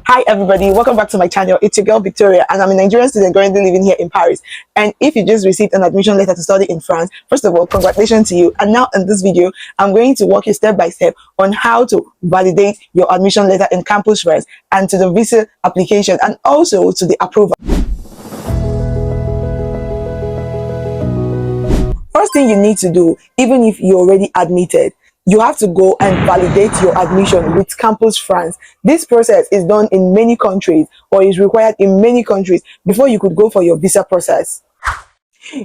Hi everybody, welcome back to my channel. It's your girl Victoria and I'm a Nigerian student currently living here in Paris. And if you just received an admission letter to study in France, first of all, congratulations to you. And now in this video, I'm going to walk you step by step on how to validate your admission letter in Campus France and to the visa application and also to the approval. First thing you need to do, even if you're already admitted, you have to go and validate your admission with Campus France. This process is done in many countries or is required in many countries before you could go for your visa process.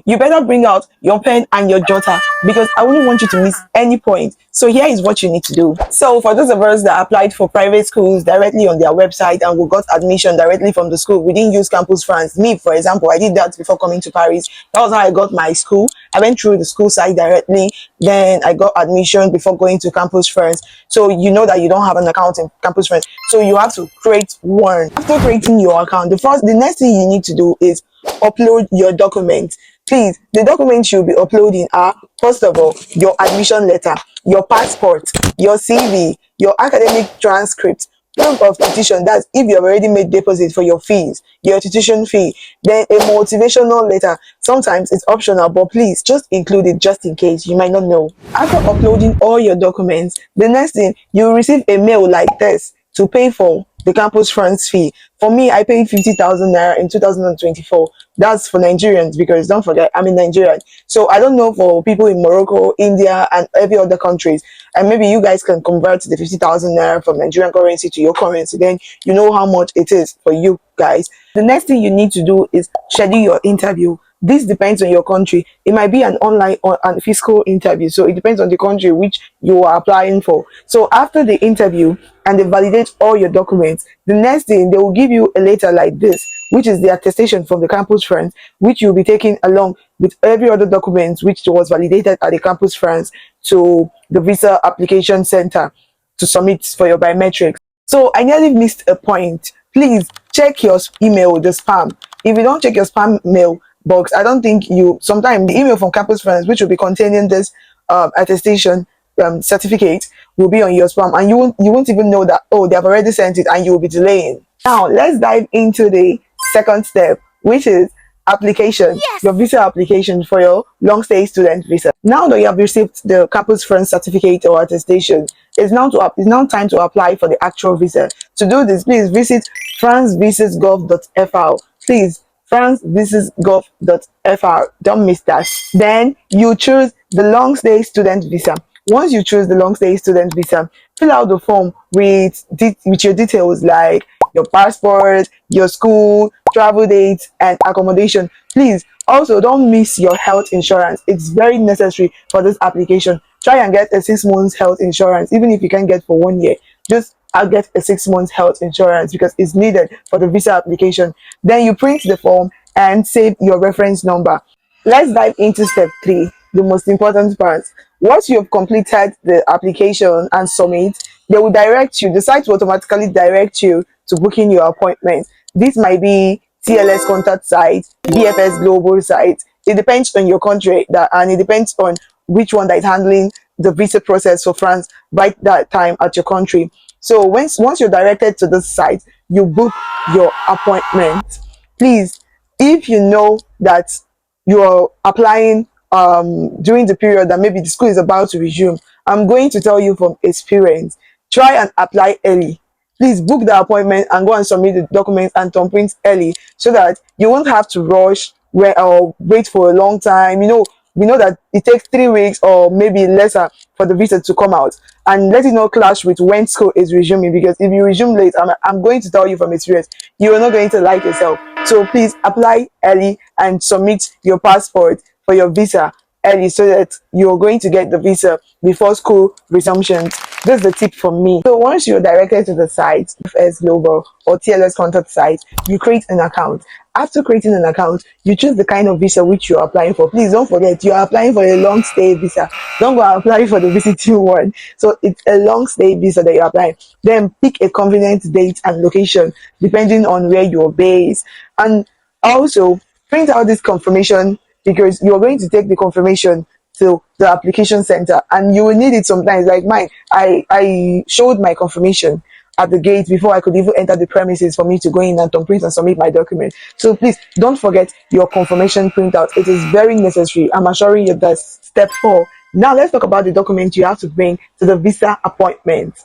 You better bring out your pen and your jotter because I wouldn't want you to miss any point. So here is what you need to do. So for those of us that applied for private schools directly on their website and we got admission directly from the school, we didn't use Campus France. Me, for example, I did that before coming to Paris. That was how I got my school. I went through the school site directly. Then I got admission before going to Campus France. So you know that you don't have an account in Campus France. So you have to create one. After creating your account, the next thing you need to do is upload your documents. Please, the documents you'll be uploading are, first of all, your admission letter, your passport, your CV, your academic transcript, proof of tuition, that's if you've already made deposit for your fees, your tuition fee, then a motivational letter. Sometimes it's optional, but please just include it just in case, you might not know. After uploading all your documents, the next thing, you'll receive a mail like this to pay for the Campus France fee. For me, I paid 50,000 naira in 2024. That's for Nigerians because don't forget, I'm in Nigerian. So I don't know for people in Morocco, India, and every other countries. And maybe you guys can convert the 50,000 naira from Nigerian currency to your currency. Then you know how much it is for you guys. The next thing you need to do is schedule your interview. This depends on your country. It might be an online or a physical interview. So it depends on the country which you are applying for. So after the interview and they validate all your documents, the next thing they will give you a letter like this, which is the attestation from the Campus France, which you'll be taking along with every other document which was validated at the Campus France to the visa application center to submit for your biometrics. So I nearly missed a point. Please check your email, the spam. If you don't check your spam mail box, I don't think sometimes the email from Campus France, which will be containing this attestation certificate, will be on your spam, and you won't even know that, oh, they have already sent it, and you will be delaying. Now let's dive into the second step, which is application. Yes. Your visa application for your long stay student visa. Now that you have received the Campus France certificate or attestation, it's now time to apply for the actual visa. To do this, please visit francevisasgov.fr. Please, francevisasgov.fr. Don't miss that. Then you choose the long stay student visa. Once you choose the long stay student visa, fill out the form with your details like your passport, your school, travel dates, and accommodation. Please also don't miss your health insurance. It's very necessary for this application. Try and get a 6 months health insurance. Even if you can't get for 1 year, just get a 6 months health insurance because it's needed for the visa application. Then you print the form and save your reference number. Let's dive into step 3, the most important part. Once you have completed the application and submit, they will direct you, the site will automatically direct you to booking your appointment. This might be TLS contact site, VFS Global site. It depends on your country and it depends on which one that is handling the visa process for France right that time at your country. So once you're directed to this site, you book your appointment. Please, if you know that you're applying during the period that maybe the school is about to resume, I'm going to tell you from experience, try and apply early. Please book the appointment and go and submit the documents and thumbprint early so that you won't have to rush or wait for a long time. You know, we know that it takes 3 weeks or maybe lesser for the visa to come out, and let it not clash with when school is resuming, because if you resume late, I'm going to tell you from experience, you are not going to like yourself. So please apply early and submit your passport for your visa early so that you're going to get the visa before school resumptions. This is the tip from me. So once you're directed to the site, VFS Global or TLS contact site, you create an account. After creating an account, you choose the kind of visa which you're applying for. Please don't forget, you're applying for a long stay visa. Don't go apply for the visiting one. So it's a long stay visa that you're applying. Then pick a convenient date and location depending on where you're based. And also print out this confirmation because you're going to take the confirmation to the application center and you will need it sometimes. Like mine, I showed my confirmation at the gate before I could even enter the premises for me to go in and print and submit my document. So please don't forget your confirmation printout. It is very necessary. I'm assuring you that's step 4. Now let's talk about the document you have to bring to the visa appointment.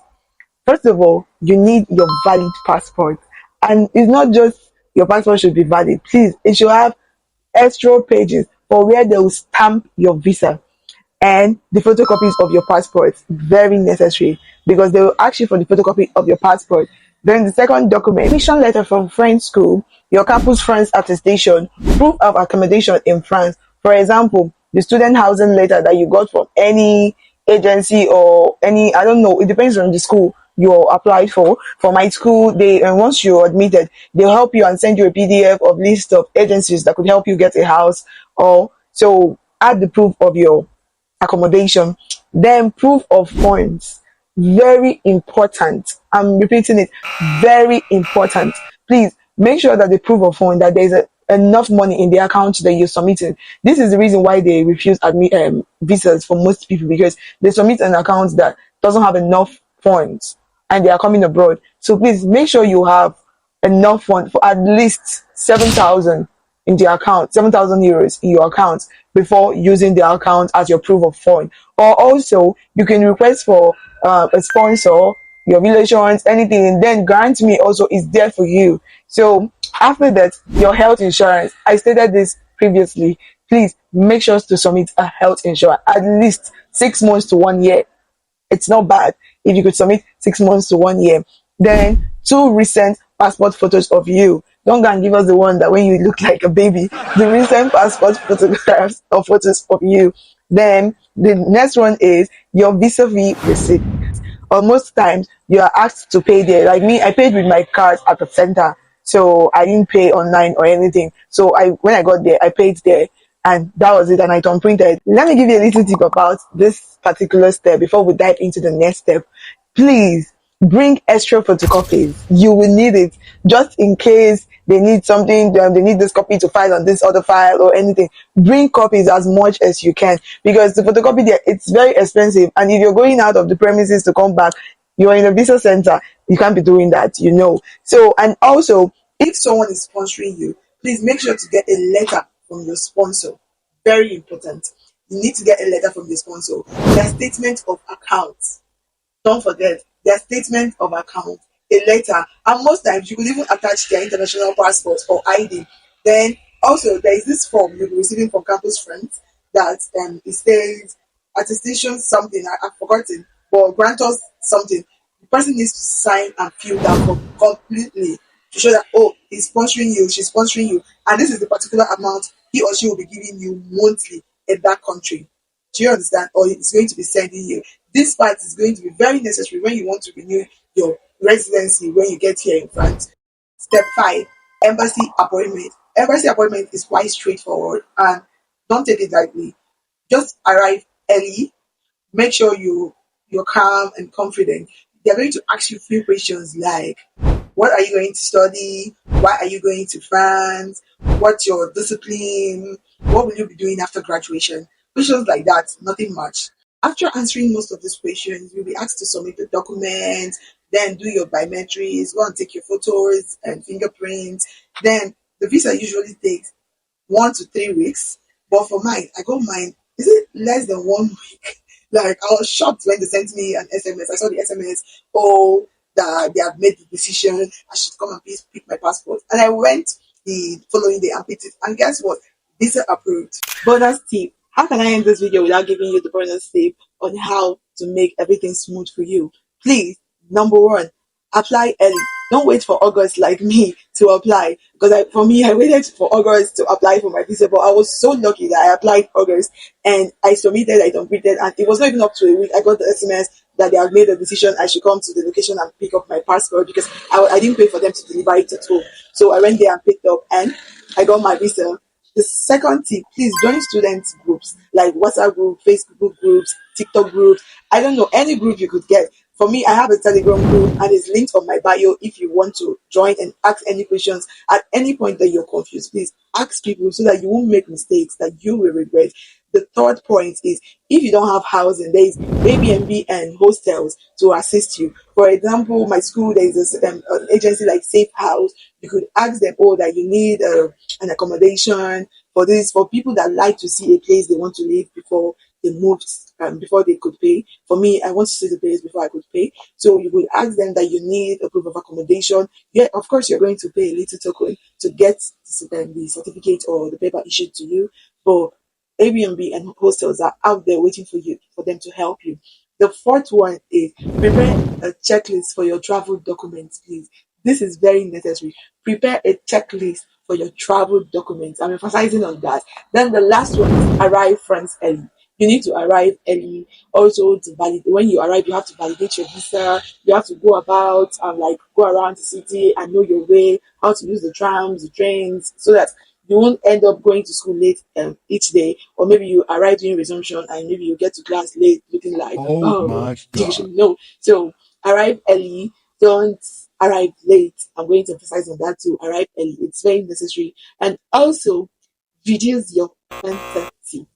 First of all, you need your valid passport. And it's not just your passport should be valid. Please, it should have extra pages for where they will stamp your visa, and the photocopies of your passport. Very necessary, because they will ask you for the photocopy of your passport. Then the second document, admission letter from French school, your campus France attestation, proof of accommodation in France. For example, the student housing letter that you got from any agency or any, I don't know, it depends on the school you applied for. For my school, they, and once you're admitted, they'll help you and send you a PDF of list of agencies that could help you get a house, or so add the proof of your accommodation. Then proof of funds, very important. I'm repeating it, very important. Please make sure that the proof of fund, that there's enough money in the account that you're submitting. This is the reason why they refuse visas for most people, because they submit an account that doesn't have enough funds and they are coming abroad. So please make sure you have enough funds for at least 7,000 in the account, 7,000 euros in your account before using the account as your proof of fund. Or also, you can request for a sponsor, your relations, anything, and then Grant Me also is there for you. So after that, your health insurance. I stated this previously. Please make sure to submit a health insurance at least 6 months to 1 year. It's not bad if you could submit 6 months to 1 year. Then 2 recent passport photos of you. Don't go and give us the one that when you look like a baby. The recent passport photographs or photos of you. Then the next one is your visa fee receipt. Or most times you are asked to pay there. Like me, I paid with my card at the center, so I didn't pay online or anything. So when I got there, I paid there, and that was it. And I don't printed. Let me give you a little tip about this particular step before we dive into the next step. Please bring extra photocopies. You will need it just in case they need something. They need this copy to file on this other file or anything. Bring copies as much as you can, because the photocopy there, it's very expensive. And if you're going out of the premises to come back, you're in a visa center, you can't be doing that, you know. So, and also, if someone is sponsoring you, please make sure to get a letter from your sponsor. Very important. You need to get a letter from the sponsor. Their statement of accounts. Don't forget their statement of account, a letter, and most times you could even attach their international passport or ID. Then also there is this form you'll be receiving from campus friends that it says attestation something. I've forgotten, but grant us something. The person needs to sign and fill that form completely to show that, oh, he's sponsoring you, she's sponsoring you, and this is the particular amount he or she will be giving you monthly in that country. Do you understand? Or it's going to be sending you. This part is going to be very necessary when you want to renew your residency when you get here in France. Step 5, embassy appointment. Embassy appointment is quite straightforward, and don't take it lightly. Just arrive early. Make sure you're calm and confident. They're going to ask you a few questions like, what are you going to study? Why are you going to France? What's your discipline? What will you be doing after graduation? Questions like that, nothing much. After answering most of these questions, you'll be asked to submit the documents, then do your biometrics, go and take your photos and fingerprints. Then the visa usually takes 1 to 3 weeks. But for mine, I got mine, is it less than 1 week? Like, I was shocked when they sent me an SMS. I saw the SMS, oh, that they have made the decision, I should come and please pick my passport. And I went the following day and picked it. And guess what? Visa approved. Bonus tip. How can I end this video without giving you the bonus tip on how to make everything smooth for you? Please, number 1, apply early. Don't wait for August like me to apply. Because for me, I waited for August to apply for my visa, but I was so lucky that I applied August and I submitted, I completed, and it was not even up to a week. I got the SMS that they had made a decision I should come to the location and pick up my passport, because I didn't pay for them to deliver it at home. So I went there and picked up and I got my visa. The second tip, please join student groups like WhatsApp group, Facebook groups, TikTok groups. I don't know, any group you could get. For me, I have a Telegram group and it's linked on my bio if you want to join and ask any questions at any point that you're confused. Please ask people so that you won't make mistakes that you will regret. The third point is, if you don't have housing, there is Airbnb and hostels to assist you. For example, my school, there is an agency like Safe House. You could ask them, oh, that you need an accommodation for this, for people that like to see a place they want to live before they moved, before they could pay. For me, I want to see the place before I could pay. So you would ask them that you need a proof of accommodation. Yeah, of course, you're going to pay a little token to get the certificate or the paper issued to you. But Airbnb and hostels are out there waiting for you, for them to help you. The fourth one is, prepare a checklist for your travel documents, please. This is very necessary. Prepare a checklist for your travel documents. I'm emphasizing on that. Then the last one is, arrive France early. You need to arrive early. Also, to validate, when you arrive, you have to validate your visa. You have to go about and like go around the city and know your way, how to use the trams, the trains, so that you won't end up going to school late each day, or maybe you arrive during resumption and maybe you get to class late, looking like, Oh oh, my you God. should know. So arrive early. Don't arrive late. I'm going to emphasize on that too. Arrive early. It's very necessary. And also, reduce your fantasy.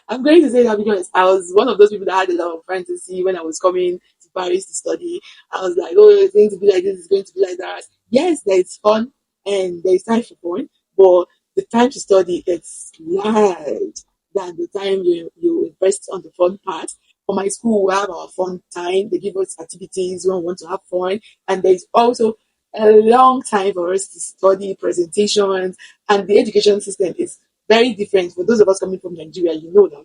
I'm going to say that because I was one of those people that had a lot of fantasy when I was coming to Paris to study. I was like, oh, it's going to be like this, it's going to be like that. Yes, there is fun and there is time for fun, but the time to study is large than the time you invest on the fun part. For my school, we have our fun time. They give us activities when we want to have fun, and there's also a long time for us to study presentations, and the education system is very different. For those of us coming from Nigeria, you know that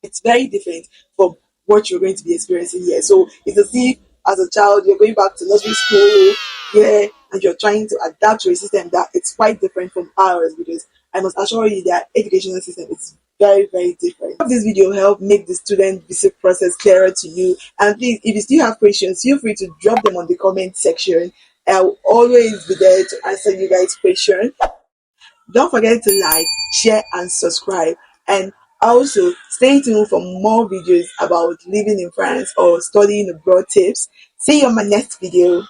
it's very different from what you're going to be experiencing here. So it's as if as a child you're going back to nursery school, yeah, and you're trying to adapt to a system that it's quite different from ours, because I must assure you that educational system is very, very different. I hope this video helped make the student visa process clearer to you. And please, if you still have questions, feel free to drop them on the comment section. I'll always be there to answer you guys' questions. Don't forget to like, share, and subscribe. And also, stay tuned for more videos about living in France or studying abroad tips. See you on my next video.